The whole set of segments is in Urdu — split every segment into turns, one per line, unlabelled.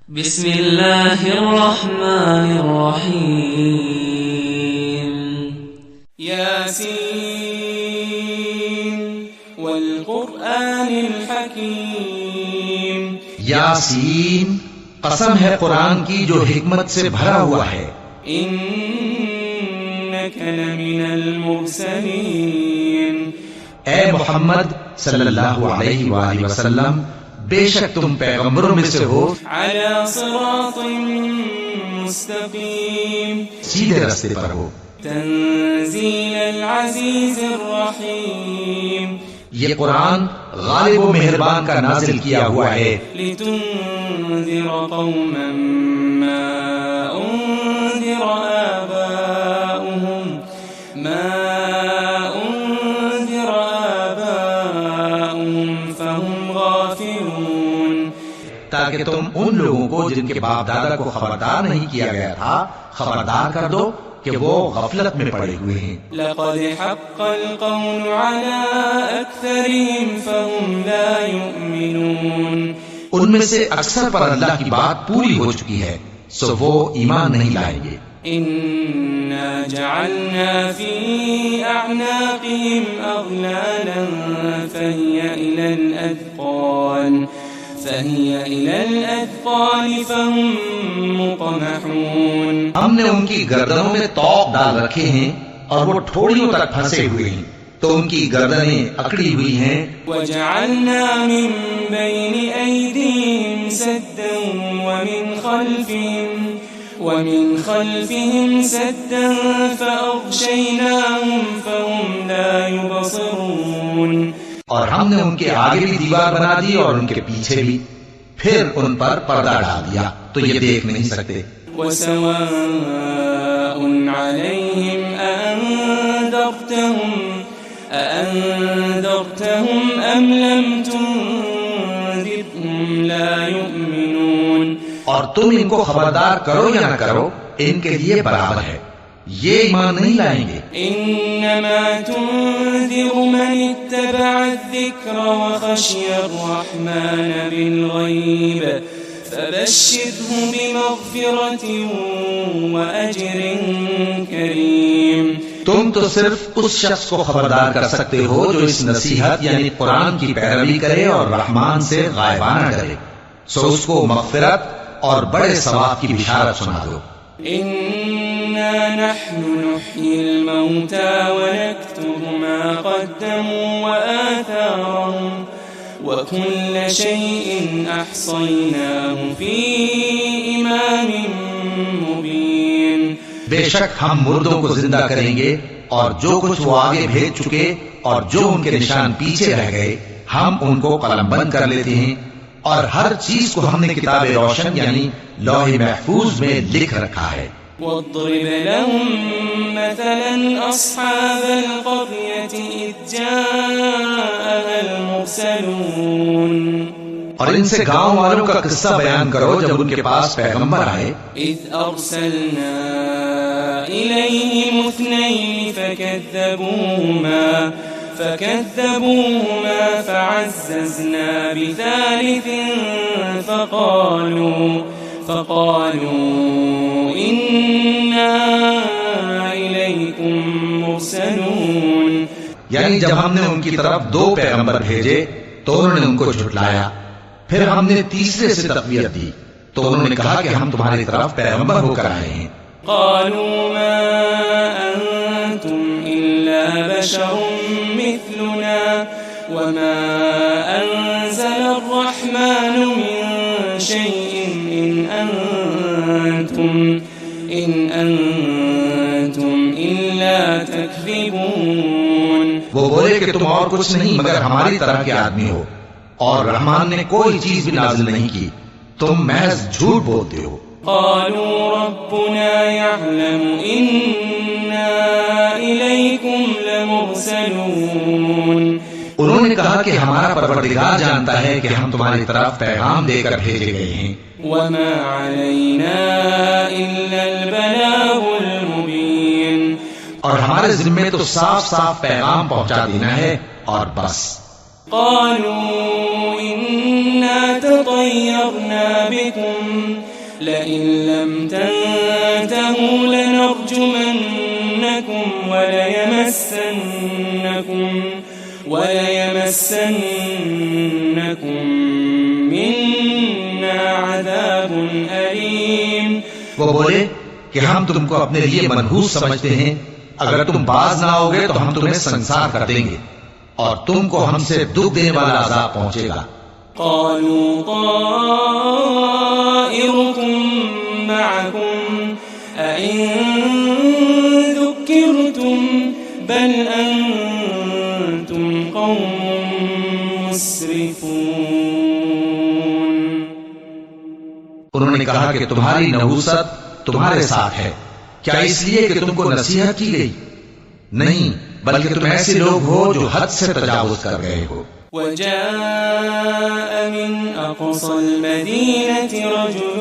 بسم اللہ الرحمن الرحیم
یاسین والقرآن الحکیم
یاسین قسم ہے قرآن کی جو حکمت سے بھرا ہوا ہے.
انک لمن المرسلین
اے محمد صلی اللہ علیہ وآلہ وسلم بے شک تم پیغمبروں میں سے ہو
علی صراط مستقیم
سیدھے راستے پر ہو.
تنزیل العزیز الرحیم
یہ قرآن غالب و مہربان کا نازل کیا ہوا ہے
لتنذر قوما ما انذر آباؤهم فهم غافلون
تاکہ تم ان لوگوں کو جن کے باپ دادا کو خبردار نہیں کیا گیا تھا خبردار کر دو کہ وہ غفلت میں پڑے ہوئے ہیں.
لقد حق القول على اکثرهم فهم لا يؤمنون
ان میں سے اکثر پر اللہ کی بات پوری ہو چکی ہے سو وہ ایمان نہیں لائیں گے.
انا جعلنا في اعناقهم اغلالا فهي الى الاذقان فهم مقمحون
ہم نے ان کی گردنوں میں طوق ڈال رکھے ہیں اور وہ ٹھوڑیوں تک پھنسے ہوئے ہیں تو ان کی گردنیں اکڑی ہوئی ہیں.
وجعلنا من بين ايديهم سدا ومن خلفهم سدا فأغشيناهم فهم لا يبصرون
اور ہم نے ان کے آگے بھی دیوار بنا دی اور ان کے پیچھے بھی پھر ان پر پردہ ڈال دیا تو یہ دیکھ نہیں سکتے.
وسواء عليهم أأنذرتهم أم لم تنذرهم لا يؤمنون
اور تم ان کو خبردار کرو یا نہ کرو ان کے لیے برابر ہے یہ ایمان نہیں لائیں گے.
انما تنذر من اتبع الذکر وخشی الرحمن بالغیب فبشره بمغفرة وأجر کریم.
تم تو صرف اس شخص کو خبردار کر سکتے ہو جو اس نصیحت یعنی قرآن کی پیروی کرے اور رحمان سے غائبانہ ڈرے سو اس کو مغفرت اور بڑے ثواب کی بشارت سنا دو.
إنا نحن نحيي الموتى ونكتب ما قدموا وآثارهم وكل شيء أحصيناه في إمام مبين.
بے شک ہم مردوں کو زندہ کریں گے اور جو کچھ وہ آگے بھیج چکے اور جو ان کے نشان پیچھے رہ گئے ہم ان کو قلم بند کر لیتے ہیں اور ہر چیز کو ہم نے کتاب روشن یعنی لوح محفوظ میں لکھ رکھا ہے.
واضرب لهم مثلا أصحاب القرية إذ جاءها المرسلون
اور ان سے گاؤں والوں کا قصہ بیان کرو جب ان کے پاس پیغمبر آئے.
إذ أرسلنا إليهم اثنين فكذبوهما فعززنا بثالث فقالوا إنا إليكم مرسلون.
یعنی جب ہم نے ان کی طرف دو پیغمبر بھیجے تو انہوں نے ان کو جھٹلایا پھر ہم نے تیسرے سے تقویت دی تو انہوں نے کہا کہ ہم تمہاری طرف پیغمبر ہو کر آئے ہیں.
قالوا ما أنتم إلا بشر مثلنا وما أنزل الرحمن من شيء إن أنتم إلا تكذبون.
وہ بولے کہ تم اور کچھ نہیں مگر ہماری طرح کے آدمی ہو اور رحمان نے کوئی چیز بھی نازل نہیں کی تم محض جھوٹ بولتے ہو.
قالوا ربنا يعلم إنا إليكم لمرسلون.
انہوں نے کہا کہ ہمارا پروردگار جانتا ہے کہ ہم تمہاری طرف پیغام دے کر بھیجے گئے ہیں.
وما علينا إلا البلاغ المبين.
اور ہمارے ذمے تو صاف صاف پیغام پہنچا دینا ہے اور بس.
قالوا إنا تطيرنا بكم لئن لم تنتهوا لنرجمنكم وليمسنكم منا عذاب أليم.
وہ بولے کہ ہم تم کو اپنے لیے منحوس سمجھتے ہیں، اگر تم باز نہ ہوگے تو ہم تمہیں سنسار کر دیں گے اور تم کو ہم سے دکھ دینے والا عذاب پہنچے گا.
قالوا طائركم معكم أئن ذكرتم بل أنتم قوم مسرفون.
انہوں نے کہا کہ تمہاری نحوست تمہارے ساتھ ہے، کیا اس لیے کہ تم کو نصیحت کی گئی؟ نہیں، بلکہ تم ایسے لوگ ہو جو حد سے تجاوز کر گئے ہو.
وجاء من أقصى المدينة رجل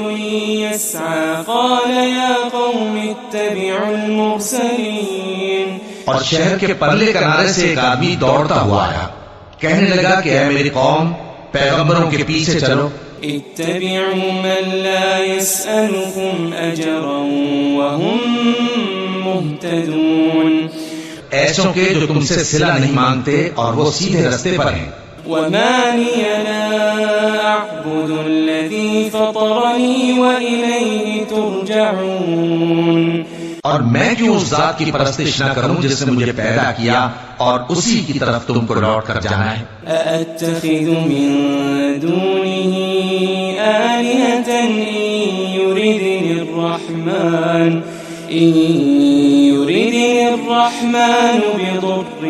يسعى قال يا قوم اتبعوا المرسلين.
اور شہر کے پرلے کنارے سے ایک آدمی دوڑتا ہوا آیا، کہنے لگا کہ اے میری قوم، پیغمبروں کے پیچھے چلو.
اتبعوا من لا يسألكم أجرا وهم مهتدون.
ایسوں کے جو تم سے صلہ نہیں مانگتے اور وہ سیدھے رستے پر ہیں.
وما لي لا أعبد الذي فطرني وإليه ترجعون.
اور میں کیوں اس ذات کی پرستش نہ کروں جس نے مجھے پیدا کیا اور اسی کی طرف تم کو لوٹ کر جانا ہے.
أأتخذ من دونه آلهة إن يردني الرحمن بضر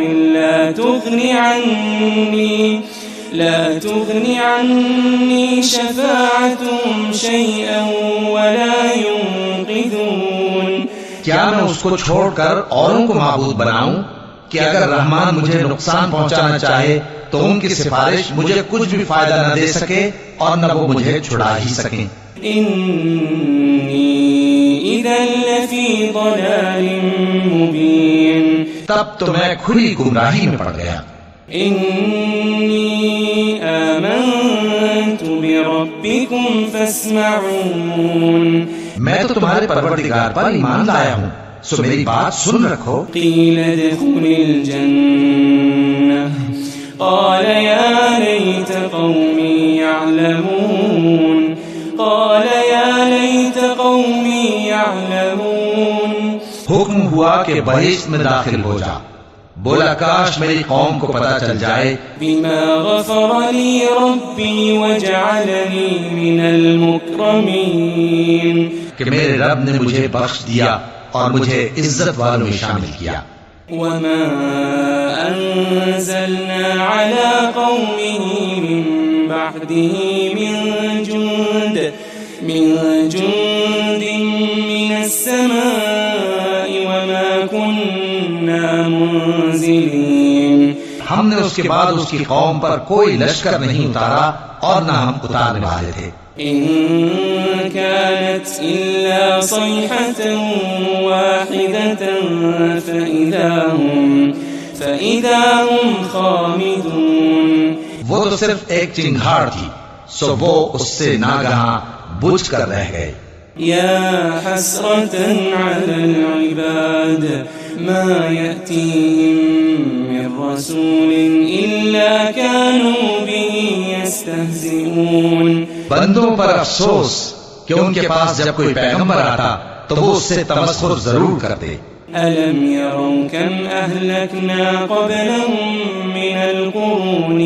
لا تغني عني شفاعتهم شيئا ولا ينقذون.
کیا میں اس کو چھوڑ کر اوروں کو معبود بناؤں کہ اگر رحمان مجھے نقصان پہنچانا چاہے تو ان کی سفارش مجھے کچھ بھی فائدہ نہ دے سکے اور نہ وہ مجھے چھڑا ہی سکیں.
إني إذا لفي ضلال مبين.
تب تو میں کھلی گمراہی میں پڑ گیا.
إني آمنت بربكم فاسمعون.
میں تو تمہارے پروردگار پر ایمان لایا ہوں، سو میری بات سن رکھو.
قيل ادخل الجنة قال يا ليت قومي يعلمون.
حکم ہوا کہ بہشت میں داخل ہو جا. بولا کاش میری قوم کو پتہ چل جائے
بما غفر لي ربي وجعلني من المكرمين.
کہ میرے رب نے مجھے بخش دیا اور مجھے عزت والوں میں شامل کیا.
وما أنزلنا على قومه من بعده من جند من السماء وما كنا منزلين.
ہم نے اس کے بعد اس کی قوم پر کوئی لشکر نہیں اتارا اور نہ ہم اتارنے والے تھے.
إن كانت إلا صيحة واحدة فإذا هم خامدون.
وہ تو صرف ایک چنگھاڑ تھی، سو وہ اس سے ناگہاں بجھ کر رہ گئے.
يا حسرة على العباد ما يأتيهم من رسول إلا كانوا به يستهزئون.
بندوں پر افسوس کہ ان کے پاس جب کوئی پیغمبر آتا تو وہ اس سے تمسخر ضرور کرتے.
ألم يروا كم أهلكنا قبلهم من القرون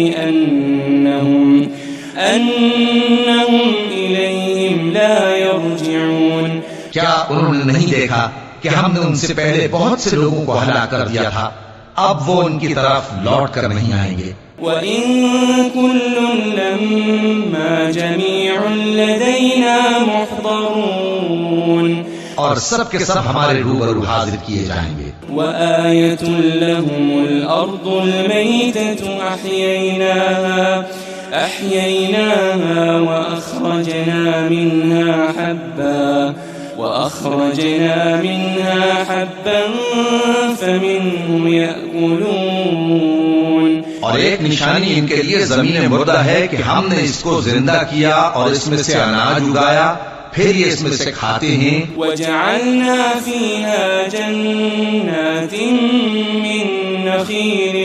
أنهم إليهم لا يرجعون.
کیا انہوں نے نہیں دیکھا کہ ہم نے ان سے پہلے بہت سے لوگوں کو ہلاک کر دیا تھا، اب وہ ان کی طرف لوٹ کر نہیں آئیں گے.
وَإِن كُلٌّ لَمَّا جَمِيعٌ لَدَيْنَا مُحْضَرُونَ.
اور سب کے سب ہمارے روبرو حاضر کیے جائیں گے.
وَآيَةٌ لَهُمُ الْأَرْضُ الْمَيْتَةُ أَحْيَيْنَاهَا وَأَخْرَجْنَا مِنْهَا حَبًّا فَمِنْهُ يَأْكُلُونَ.
اور ایک نشانی ان کے لیے زمین مردہ ہے کہ ہم نے اس کو زندہ کیا اور اس میں سے اناج اگایا، پھر یہ اس میں سے کھاتے ہیں۔
وجعلنا فيها جنات من نخيل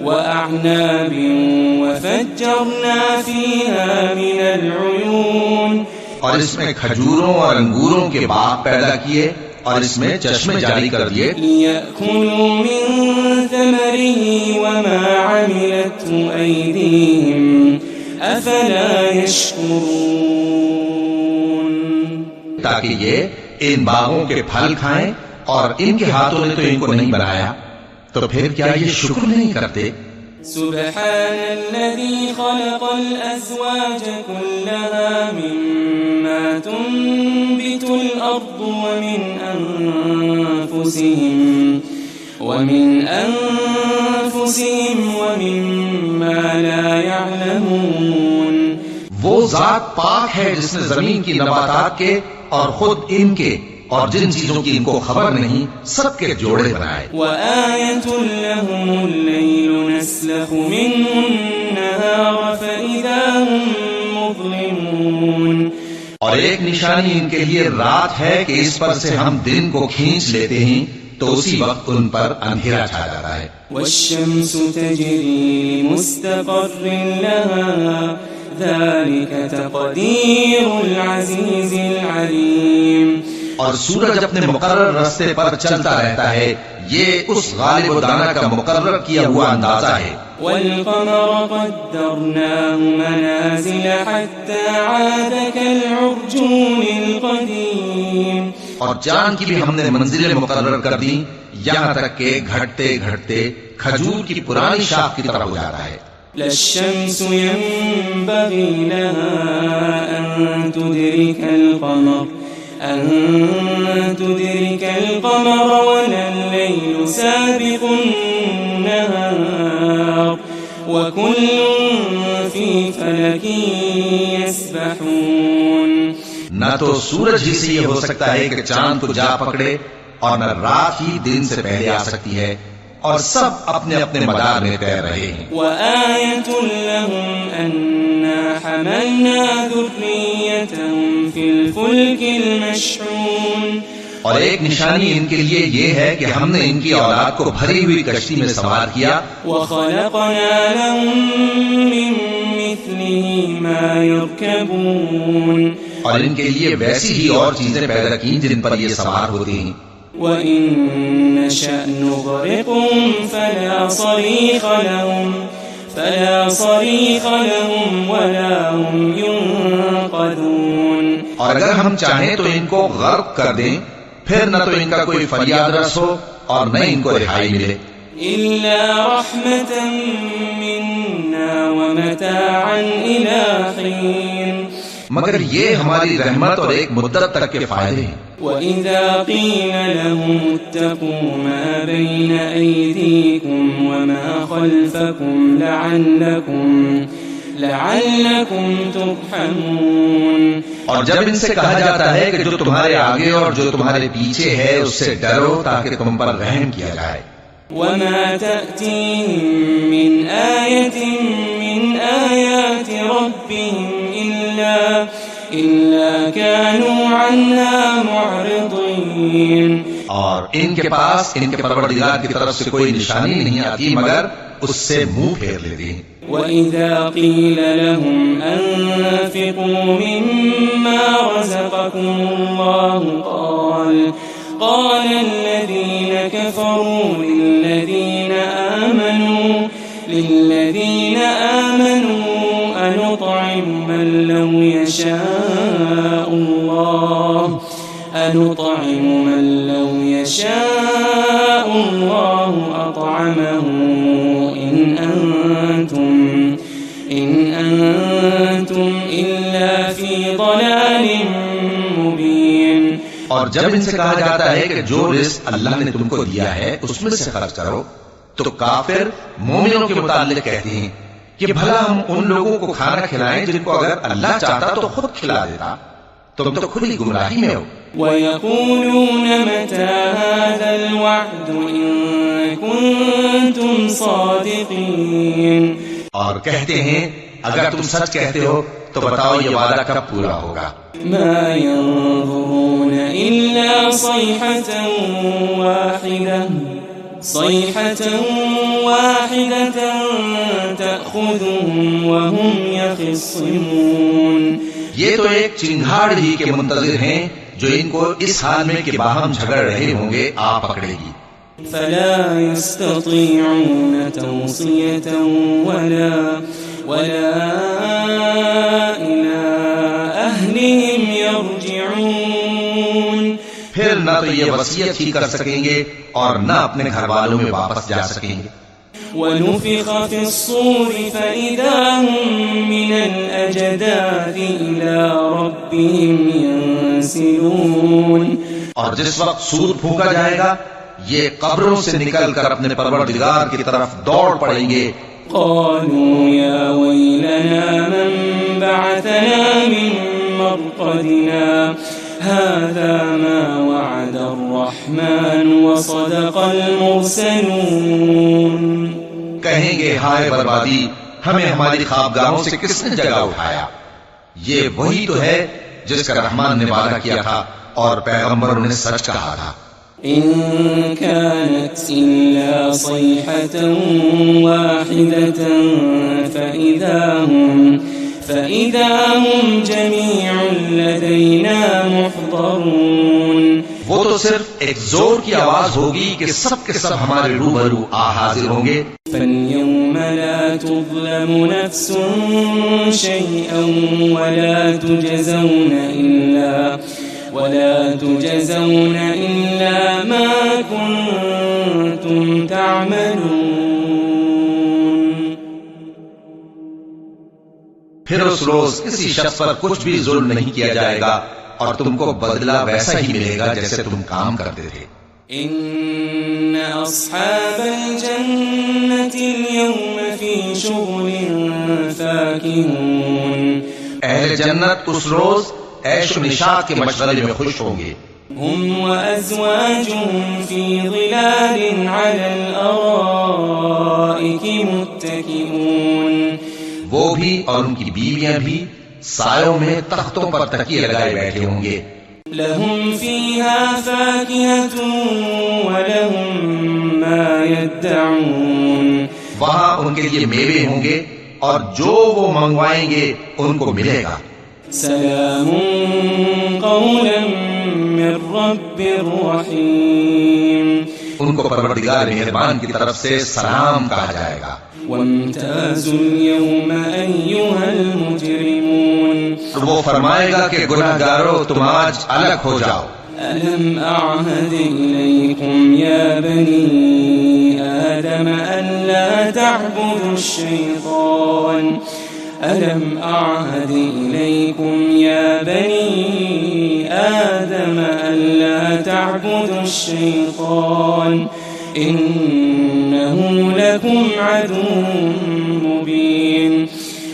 وأعناب وفجرنا فيها من العيون،
اور اس میں کھجوروں اور انگوروں کے باغ پیدا کیے اور اس میں چشمے جاری کر دیے،
ليأكلوا من ثمره وما عملته أيديهم أفلا يشكرون،
تاکہ یہ ان باغوں کے پھل کھائیں، اور ان کے ہاتھوں نے تو ان کو نہیں بنایا، تو پھر کیا یہ شکر نہیں کرتے؟
سبحان الذي خلق الأزواج كلها مما تنبت الأرض ومن أنفسهم ومما لا يعلمون۔
وہ ذات پاک ہے جس نے زمین کی نباتات کے اور خود ان کے اور جن چیزوں کی ان کو خبر نہیں سب کے جوڑے بنائے۔
وآية لهم الليل نسلخ منه النهار فإذا هم مظلمون،
اور ایک نشانی ان کے لیے رات ہے کہ اس پر سے ہم دن کو کھینچ لیتے ہیں تو اسی وقت ان پر اندھیرا چھا جاتا ہے۔
والشمس تجري لمستقر لها ذلك تقدير العزيز العليم،
اور سورج اپنے مقرر راستے پر چلتا رہتا ہے، یہ اس غالب و دانا کا مقرر کیا ہوا اندازہ ہے۔
والقمر قدرناه منازل حتى عاد كالعرجون القديم،
اور چاند کی بھی ہم نے منزلیں مقرر کر دی یہاں تک کہ گھٹتے گھٹتے کھجور کی پرانی شاخ کی طرح ہو جاتا ہے۔
لا الشمس ينبغي لها أن تدرك القمر ولا الليل سابق النهار وكل في فلك يسبحون۔
نہ تو سورج ہی سے یہ ہو سکتا ہے کہ چاند کو جا پکڑے، اور نہ رات ہی دن سے پہلے آ سکتی ہے، اور سب اپنے اپنے مدار میں تیر رہے ہیں۔
وآية لهم أنا حملنا ذريتهم في الفلك المشحون،
اور ایک نشانی ان کے لیے یہ ہے کہ ہم نے ان کی اولاد کو بھری ہوئی کشتی میں سوار کیا،
وخلقنا لهم من مثله ما يركبون،
اور ان کے لیے ویسی ہی اور چیزیں پیدا کی جن پر یہ سوار ہوتے ہیں۔
وَإِن نَّشَأْ نُغْرِقْهُمْ فَلَا صَرِيخَ لَهُمْ وَلَا هُمْ يُنقَذُونَ،
اور اگر ہم چاہیں تو ان کو غرق کر دیں، پھر نہ تو ان کا کوئی فریاد رس ہو اور نہ ان کو رہائی ملے۔
إِلَّا رَحْمَةً مِّنَّا وَمَتَاعًا إِلَىٰ حِينٍ،
مگر یہ ہماری رحمت اور ایک مدت تک کے فائدے ہیں۔
وَإِذَا قِيلَ لَهُمُ اتَّقُوا مَا بَيْنَ أَيْدِيكُمْ وَمَا خَلْفَكُمْ لَعَلَّكُمْ تُرْحَمُونَ، اور
جب ان سے کہا جاتا ہے کہ جو تمہارے آگے اور جو تمہارے پیچھے ہے اس سے ڈرو تاکہ تم پر رحم کیا جائے۔
وَمَا تَأْتِيهِم مِّنْ آيَةٍ مِّنْ آيَاتِ رَبِّهِمْ إِلَّا كَانُوا عَنْهَا مُعْرِضِينَ، اور
ان کے پاس ان کے پروردگار کی طرف سے کوئی نشانی نہیں آتی مگر اس سے منہ پھیر لیتے ہیں۔
وَإِذَا قِيلَ لَهُمْ أَنفِقُوا مِمَّا رَزَقَكُمُ اللَّهُ قَالَ الَّذِينَ كَفَرُوا لِلَّذِينَ آمَنُوا أَنُطْعِمُ مَن لَّوْ يَشَاءُ اللَّهُ أَطْعَمَهُ إِنْ أَنتُمْ إِلَّا فِي ضَلَالٍ مُّبِينٍ،
اور جب ان سے کہا جاتا ہے کہ جو رزق اللہ نے تم کو دیا ہے اس میں سے خرچ کرو، تو کافر مومنوں کے متعلق کہتے ہیں کہ بھلا ہم ان لوگوں کو کھانا کھلائیں جن کو اگر اللہ چاہتا تو خود کھلا دیتا، تم تو کھلی گمراہی میں ہو۔
وَيَقُولُونَ مَتَىٰ هَٰذَا الْوَعْدُ إِن كنتم صادقين
اور کہتے ہیں اگر تم سچ کہتے ہو تو بتاؤ یہ وعدہ کب پورا ہوگا؟
ما ينظرون إلا صيحة واحدة تأخذهم وهم يخصمون.
یہ تو ایک چنگھاڑ ہی کے منتظر ہیں جو ان کو اس حال میں کہ باہم جھگڑ رہے ہوں گے آ پکڑے گی.
فلا يستطيعون توصية ولا إلى أهلهم يرجعون.
پھر نہ تو یہ وصیت ہی کر سکیں گے اور نہ اپنے گھر والوں میں واپس جا سکیں گے.
ونفخ في الصور فإذا هم من الأجداث إلى ربهم ينسلون.
اور جس وقت سور پھونکا جائے گا یہ قبروں سے نکل کر اپنے پروردگار کی طرف دوڑ پڑیں گے.
قالوا يا ويلنا من بعثنا من مرقدنا هذا ما وعد الرحمن وصدق المرسلون.
کہیں گے ہائے بربادی، ہمیں ہماری خوابگاہوں سے کس نے جگہ اٹھایا؟ یہ وہی تو ہے جس کا رحمان نے وعدہ کیا تھا اور پیغمبروں نے سچ کہا تھا.
إن كانت إلا صيحة واحدة فإذا هم جميع لدينا محضرون.
وہ تو صرف ایک زور کی آواز ہوگی کہ سب کے سب ہمارے روبرو حاضر ہوں گے.
فاليوم لا تظلم نفس شيئا ولا تجزون إلا ما كنتم تعملون.
پھر اس روز کسی شخص پر کچھ بھی ظلم نہیں کیا جائے گا اور تم کو بدلہ ویسا ہی ملے گا جیسے تم کام کرتے تھے.
إن أصحاب الجنة اليوم في شغل فاكهون.
اہل جنت اس روز عیش و نشاط کے مشغلے میں خوش ہوں گے.
هم وأزواجهم في ظلال على الأرائك متكئون.
وہ بھی اور ان کی بیویاں بھی سایوں میں تختوں پر تکیے لگائے بیٹھے ہوں گے.
لهم فيها فاكهة ولهم ما يدعون.
وہاں ان کے لیے میوے ہوں گے اور جو وہ منگوائیں گے ان کو ملے گا.
سلام قولا من رب رحیم.
ان کو پروردگار مہربان کی طرف سے سلام کہا جائے گا.
وامتازوا اليوم أيها المجرمون.
وہ فرمائے گا کہ گناہگارو تم آج الگ ہو جاؤ.
ألم أعهد إليكم يا بني آدم ألا تعبدوا الشيطان. ألم أعهد إليكم يا بني آدم ألا تعبدوا الشيطان إنه لكم عدو مبين.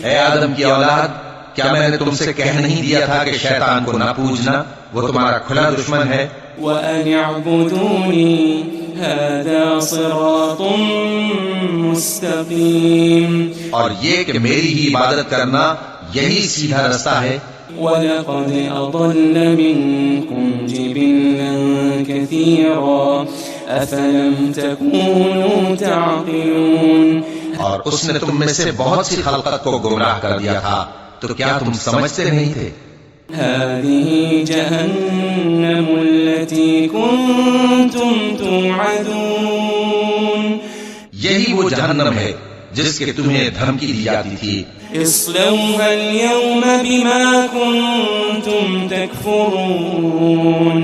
اے آدم کی اولاد، کیا میں نے تم سے کہہ نہیں دیا تھا کہ شیطان کو نہ پوجنا، وہ تمہارا کھلا دشمن ہے.
وأن اعبدوني هذا صراط مستقيم.
اور یہ کہ میری ہی عبادت کرنا یہی سیدھا رستہ ہے.
وَلَقَدْ أَضَلَّ مِنكُمْ جِبِلًّا كَثِيرًا أَفَلَمْ تَكُونُوا تَعْقِلُونَ.
اور اس نے تم میں سے بہت سی خلقت کو گمراہ کر دیا تھا، تو کیا تم سمجھتے نہیں تھے؟
هذه جهنم التي كنتم توعدون.
یہی وہ جہنم ہے جس کے تمہیں دھمکی دی جاتی تھی.
اصلوها اليوم بما كنتم تكفرون.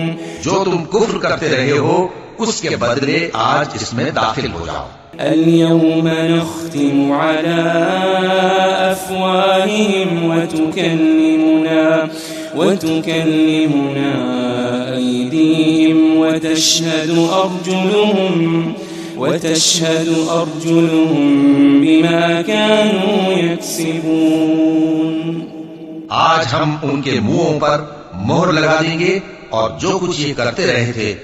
جو تم کفر کرتے رہے ہو اس کے بدلے آج اس میں داخل ہو جاؤ.
اليوم نختم على أفواههم وتكلمنا أيديهم وتشهد أرجلهم بما كانوا يكسبون.
آج ہم ان کے منہوں پر مہر لگا دیں گے اور جو کچھ یہ کرتے رہے تھے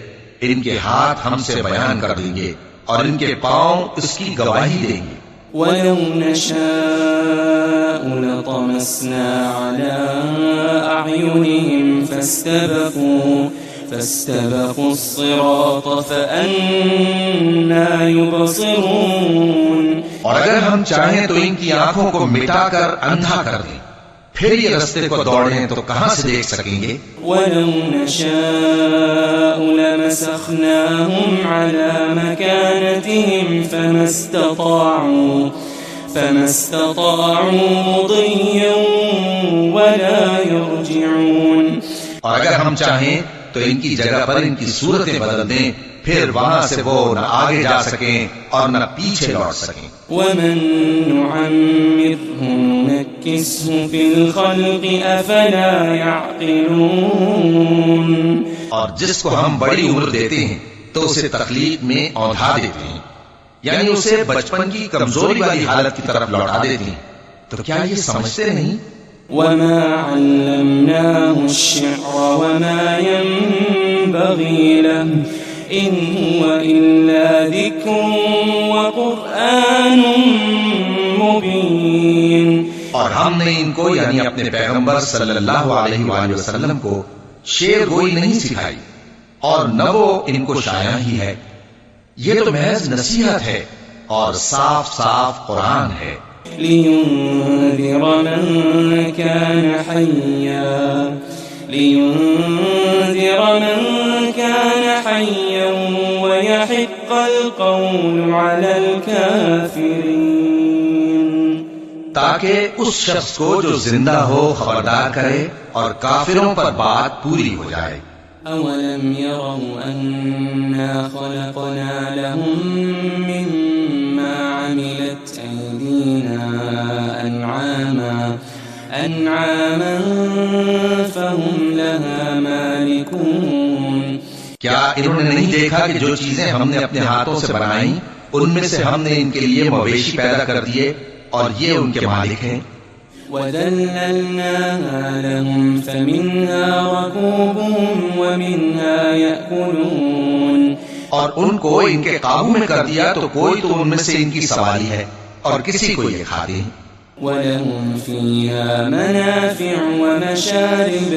ان کے ہاتھ ہم سے بیان کر دیں گے اور ان کے پاؤں اس کی گواہی دیں گے.
وَلَوْ نَشَاءُ لَطَمَسْنَا عَلَىٰ أَعْيُنِهِمْ فَاسْتَبَقُوا الصِّرَاطَ فَأَنَّىٰ يُبْصِرُونَ.
اور اگر ہم چاہیں تو ان کی آنکھوں کو مٹا کر اندھا کر دیں، پھر یہ رستے کو دوڑیں تو کہاں سے دیکھ سکیں گے؟
وَلَوْ نَشَاءُ لَمَسَخْنَاهُمْ عَلَىٰ مَكَانَتِهِمْ فَمَا اسْتَطَاعُوا مُضِيًّا وَلَا يَرْجِعُونَ.
اور اگر ہم چاہیں تو ان کی جگہ پر ان کی صورتیں بدل دیں، پھر وہاں سے وہ نہ آگے جا سکیں اور نہ پیچھے لوٹ سکیں.
وَمَن نُّعَمِّرْهُ نُنَكِّسْهُ فِي الْخَلْقِ أَفَلَا يَعْقِلُونَ.
اور جس کو ہم بڑی عمر دیتے ہیں تو اسے تخلیق میں اوندھا دیتے ہیں، یعنی اسے بچپن کی کمزوری والی حالت کی طرف لوٹا دیتے ہیں. تو کیا یہ سمجھتے نہیں؟
وَمَا عَلَّمْنَاهُ الشِّعْرَ وَمَا يَنبَغِي لَهُ إِنْ هُوَ إِلَّا ذِكْرٌ وَقُرْآنٌ مُبِينٌ.
اور ہم نے ان کو یعنی اپنے پیغمبر صلی اللہ علیہ وآلہ وسلم کو شعر گوئی نہیں سکھائی، اور نہ وہ ان کو شاعر ہی ہے. یہ تو محض نصیحت ہے اور صاف صاف قرآن ہے.
لِيُنذِرَ مَن كَانَ حَيًّا وَيَحِقَّ الْقَوْلُ عَلَى الْكَافِرِينَ.
تاکہ اس شخص کو جو زندہ ہو خبردار کرے اور کافروں پر بات پوری ہو جائے.
أَوَلَمْ يَرَوْا أَنَّا خَلَقْنَا لَهُم مِّمَّا عَمِلَتْ أَيْدِينَا أَنْعَامًا فَهُمْ لَهَا مَالِكُونَ.
کیا انہوں نے نہیں دیکھا کہ جو چیزیں ہم نے اپنے ہاتھوں سے بنائیں ان میں سے ہم نے ان کے لیے مویشی پیدا کر دیے اور یہ ان کے مالک ہیں.
وَذَلَّلْنَاهَا لَهُمْ فَمِنْهَا رَكُوبُهُمْ وَمِنْهَا يَأْكُلُونَ.
اور ان کو ان کے قابو میں کر دیا تو کوئی تو ان میں سے ان کی سواری ہے اور کسی کو یہ کھاتے ہیں.
وَلَهُمْ فِيهَا مَنَافِعُ وَمَشَارِبُ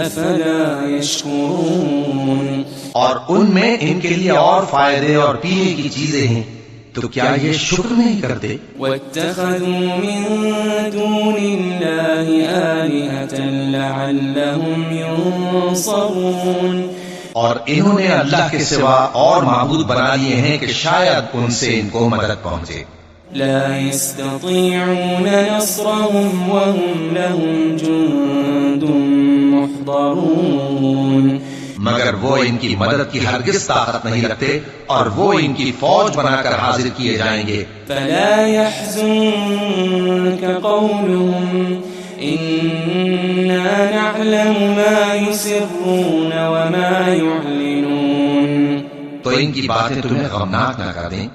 أَفَلَا يَشْكُرُونَ.
اور ان میں ان کے لیے اور فائدے اور پینے کی چیزیں ہیں، تو کیا یہ شکر نہیں کرتے؟
وَاتَّخَذُوا مِن دُونِ اللَّهِ آلِهَةً لَعَلَّهُمْ يُنصَرُونَ.
اور انہوں نے اللہ کے سوا اور معبود بنا لیے ہیں کہ شاید ان سے ان کو مدد پہنچے.
لا يستطيعون نصرهم وهم لهم جند محضرون.
مگر وہ ان کی مدد کی ہرگز طاقت نہیں رکھتے اور وہ ان کی فوج بنا کر حاضر کیے جائیں گے.
فلا يحزنك قولهم إنا نعلم ما يسرون وما يعلنون.
تو ان کی باتیں تمہیں غمناک نہ کر دیں.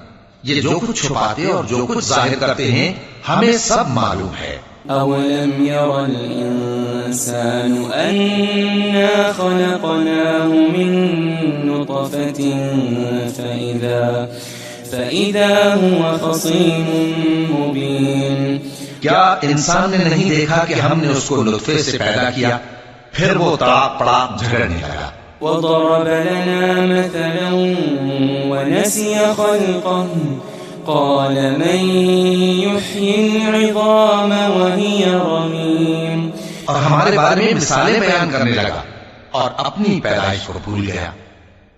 یہ جو کچھ چھپاتے اور جو کچھ ظاہر کرتے ہیں ہمیں سب معلوم ہے.
أولم ير الإنسان أنا خلقناه من نطفة فإذا هو خصيم مبين.
کیا انسان نے نہیں دیکھا کہ ہم نے اس کو نطفے سے پیدا کیا پھر وہ تڑاک پڑاک جھگڑنے لگا.
وضرب لنا مثلا ونسي خلقه قال من يحيي العظام وهي رميم.
اور ہمارے بارے میں مثالیں بیان کرنے لگا اور اپنی پیدائش کو بھول گیا.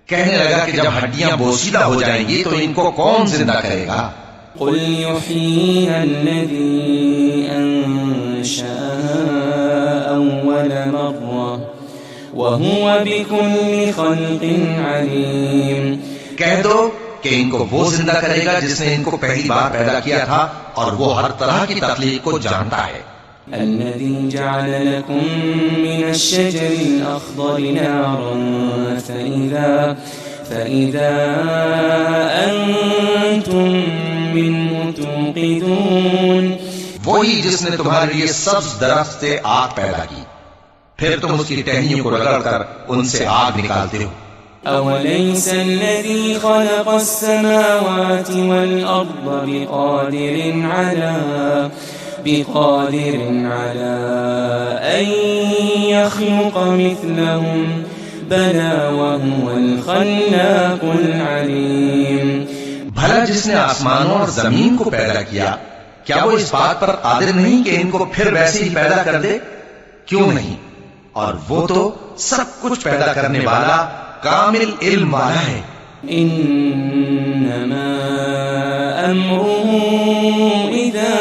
کہنے لگا کہ جب ہڈیاں بوسیدہ ہو جائیں گی تو ان کو کون زندہ کرے گا؟
قل يحييها الذي أنشأها أول مرة وهو بكل خلق عليم.
کہہ دو کہ ان کو وہ زندہ کرے گا جس نے ان کو پہلی بار پیدا کیا تھا اور وہ ہر طرح کی تخلیق کو جانتا ہے.
الذي جعل لكم من الشجر الأخضر نارا فإذا أنتم منه توقدون.
وہی جس نے تمہارے لیے سبز درخت سے آگ پیدا کی پھر تم اس کی ٹہنیوں کو رگڑ کر ان سے آگ نکالتے ہو.
أوليس الذي خلق السماوات والأرض بقادر على أن يخلق مثلهم بلى وهو الخلاق العليم.
بھلا جس نے آسمانوں اور زمین کو پیدا کیا کیا وہ اس بات پر قادر نہیں کہ ان کو پھر ویسے ہی پیدا کر دے؟ کیوں نہیں؟ اور وہ تو سب کچھ پیدا کرنے والا کامل علم والا ہے.
انما امره اذا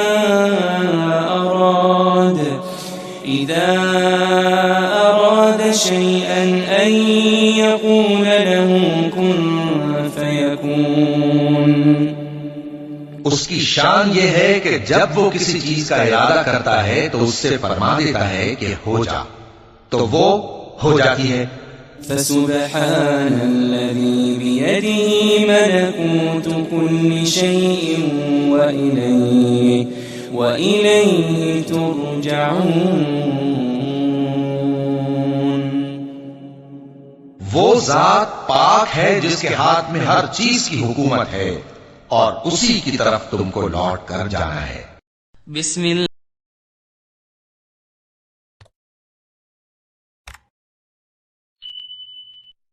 اراد شيئا ان يقول له كن فيكون.
اس کی شان یہ ہے کہ جب وہ کسی چیز کا ارادہ کرتا ہے تو اس سے فرما دیتا ہے کہ ہو جا، تو وہ ہو جاتی ہے.
فسبحان الذي بيده ملكوت كل شيء وإليه ترجعون.
وہ ذات پاک ہے جس کے ہاتھ میں ہر چیز کی حکومت ہے اور اسی کی طرف تم کو لوٹ کر جانا ہے.
بسم اللہ